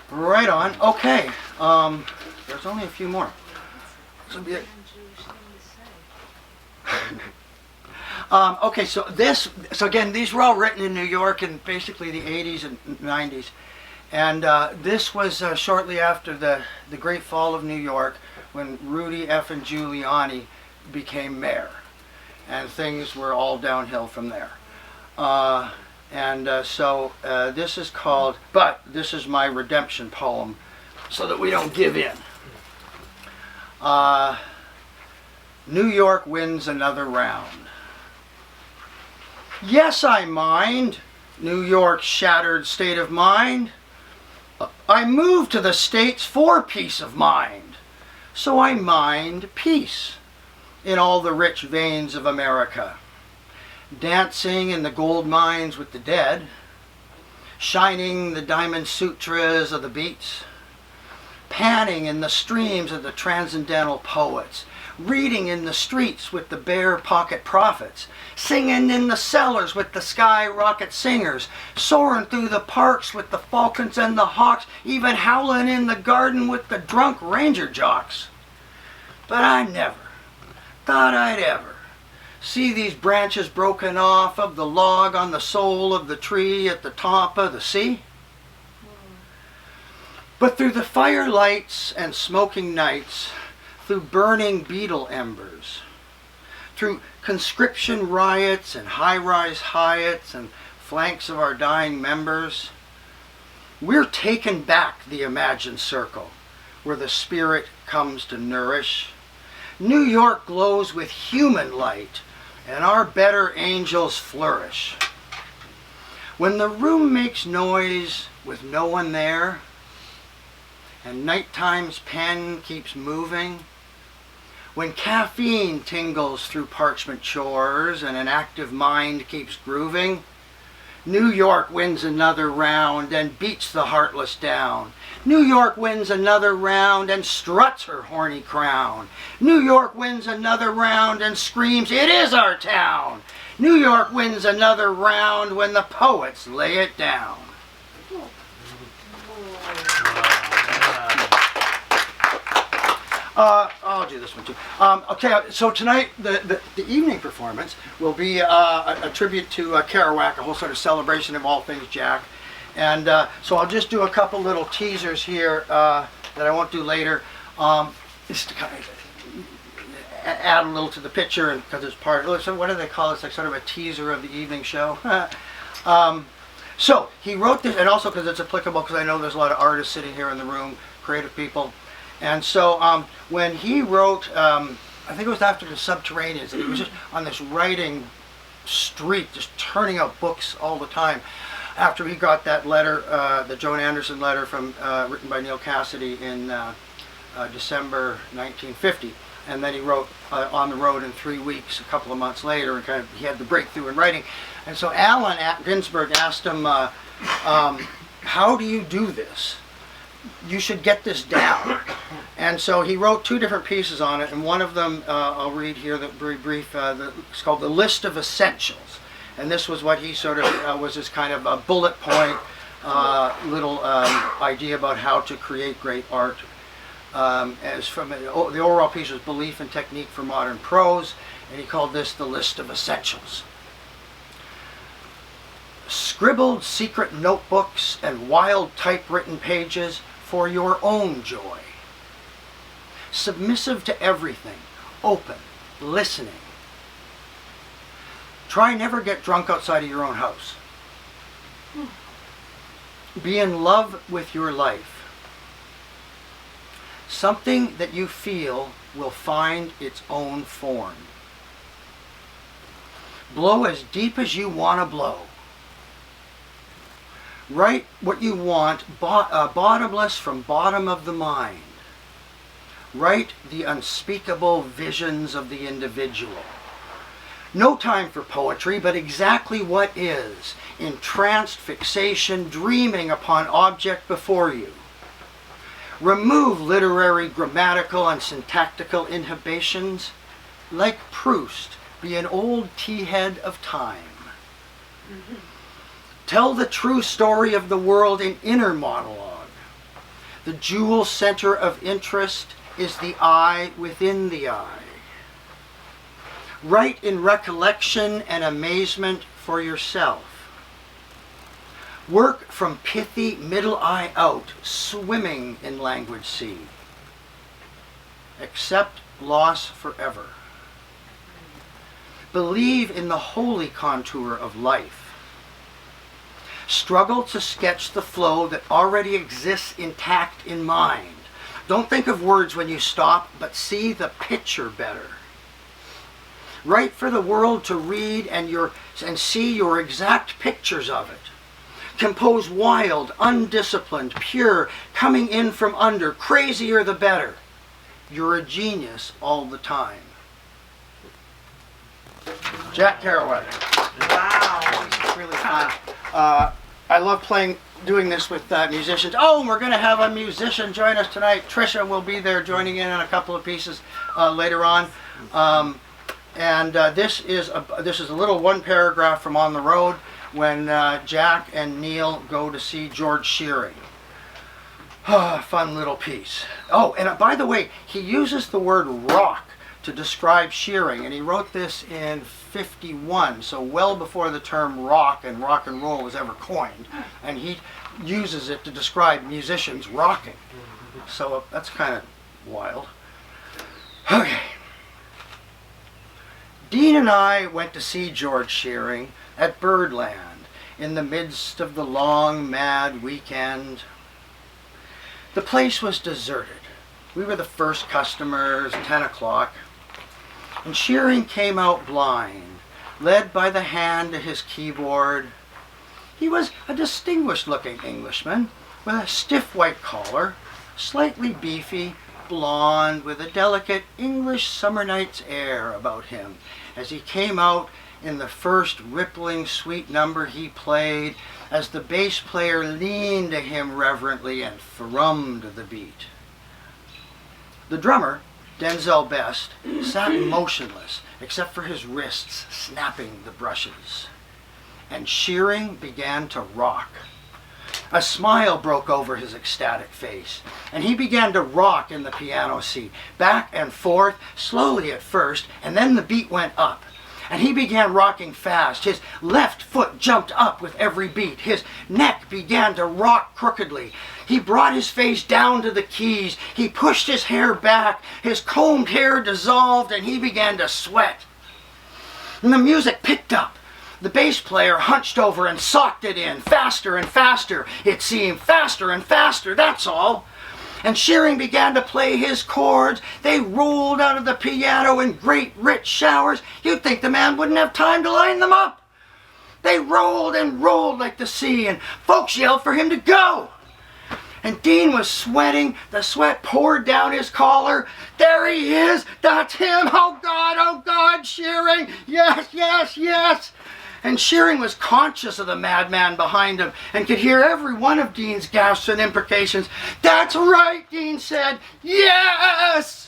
Right on. Okay. There's only a few more. This will be it. Okay, so again, these were all written in New York in basically the 80s and 90s. And this was shortly after the Great Fall of New York, when Rudy F. and Giuliani became mayor. And things were all downhill from there. So this is called, but this is my redemption poem, so that we don't give in. New York wins another round. Yes, I mind New York's shattered state of mind. I moved to the States for peace of mind, so I mind peace in all the rich veins of America. Dancing in the gold mines with the dead, shining the diamond sutras of the beats, panning in the streams of the transcendental poets, reading in the streets with the bare pocket prophets, singing in the cellars with the skyrocket singers, soaring through the parks with the falcons and the hawks, even howling in the garden with the drunk ranger jocks. But I never thought I'd ever see these branches broken off of the log on the soul of the tree at the top of the sea. But through the firelights and smoking nights, through burning beetle embers, through conscription riots and high-rise Hyatts and flanks of our dying members, we're taken back the imagined circle where the spirit comes to nourish. New York glows with human light, and our better angels flourish. When the room makes noise with no one there, and nighttime's pen keeps moving, when caffeine tingles through parchment chores and an active mind keeps grooving, New York wins another round and beats the heartless down. New York wins another round and struts her horny crown. New York wins another round and screams, "It is our town!" New York wins another round when the poets lay it down. I'll do this one too. Okay, so tonight the evening performance will be a tribute to Kerouac, a whole sort of celebration of all things Jack. And so I'll just do a couple little teasers here that I won't do later, just to kind of add a little to the picture, and because it's part. So what do they call it? It's like sort of a teaser of the evening show. So he wrote this, and also because it's applicable, because I know there's a lot of artists sitting here in the room, creative people. And so when he wrote, I think it was after the Subterraneans, and he was just on this writing streak, just turning out books all the time. After he got that letter, the Joan Anderson letter from written by Neil Cassidy in December 1950, and then he wrote On the Road in 3 weeks, a couple of months later, and kind of he had the breakthrough in writing. And so Allen Ginsberg asked him, "How do you do this? You should get this down." And so he wrote 2 different pieces on it, and one of them I'll read here, very brief. It's called The List of Essentials, and this was what he sort of was his kind of a bullet point little idea about how to create great art. As from the overall piece was Belief and Technique for Modern Prose, and he called this The List of Essentials. Scribbled secret notebooks and wild typewritten pages for your own joy. Submissive to everything, open, listening. Try never get drunk outside of your own house. Be in love with your life. Something that you feel will find its own form. Blow as deep as you want to blow. Write what you want, bottomless from bottom of the mind. Write the unspeakable visions of the individual. No time for poetry, but exactly what is. Entranced fixation, dreaming upon object before you. Remove literary, grammatical, and syntactical inhibitions. Like Proust, be an old tea-head of time. Tell the true story of the world in inner monologue. The jewel center of interest is the eye within the eye. Write in recollection and amazement for yourself. Work from pithy middle eye out, swimming in language sea. Accept loss forever. Believe in the holy contour of life. Struggle to sketch the flow that already exists intact in mind. Don't think of words when you stop, but see the picture better. Write for the world to read and see your exact pictures of it. Compose wild, undisciplined, pure, coming in from under, crazier the better. You're a genius all the time. Jack Kerouac. Wow. It's really fun. I love doing this with musicians. Oh, we're going to have a musician join us tonight. Trisha will be there joining in on a couple of pieces later on. This is a little one paragraph from On the Road when Jack and Neil go to see George Shearing. Fun little piece. Oh, and by the way, he uses the word rock to describe Shearing, and he wrote this in 51, so well before the term rock and roll was ever coined, and he uses it to describe musicians rocking. So that's kind of wild. Okay. Dean and I went to see George Shearing at Birdland in the midst of the long, mad weekend. The place was deserted. We were the first customers, 10 o'clock. And Shearing came out blind, led by the hand to his keyboard. He was a distinguished-looking Englishman with a stiff white collar, slightly beefy, blonde, with a delicate English summer night's air about him as he came out in the first rippling sweet number he played, as the bass player leaned to him reverently and thrummed the beat. The drummer, Denzel Best, sat motionless except for his wrists snapping the brushes. And Shearing began to rock. A smile broke over his ecstatic face, and he began to rock in the piano seat, back and forth, slowly at first, and then the beat went up. And he began rocking fast. His left foot jumped up with every beat. His neck began to rock crookedly. He brought his face down to the keys. He pushed his hair back. His combed hair dissolved, and he began to sweat. And the music picked up. The bass player hunched over and socked it in, faster and faster. It seemed faster and faster, that's all. And Shearing began to play his chords. They rolled out of the piano in great rich showers. You'd think the man wouldn't have time to line them up. They rolled and rolled like the sea, and folks yelled for him to go. And Dean was sweating. The sweat poured down his collar. There he is. That's him. Oh, God, Shearing. Yes, yes, yes. And Shearing was conscious of the madman behind him and could hear every one of Dean's gasps and imprecations. That's right, Dean said. Yes!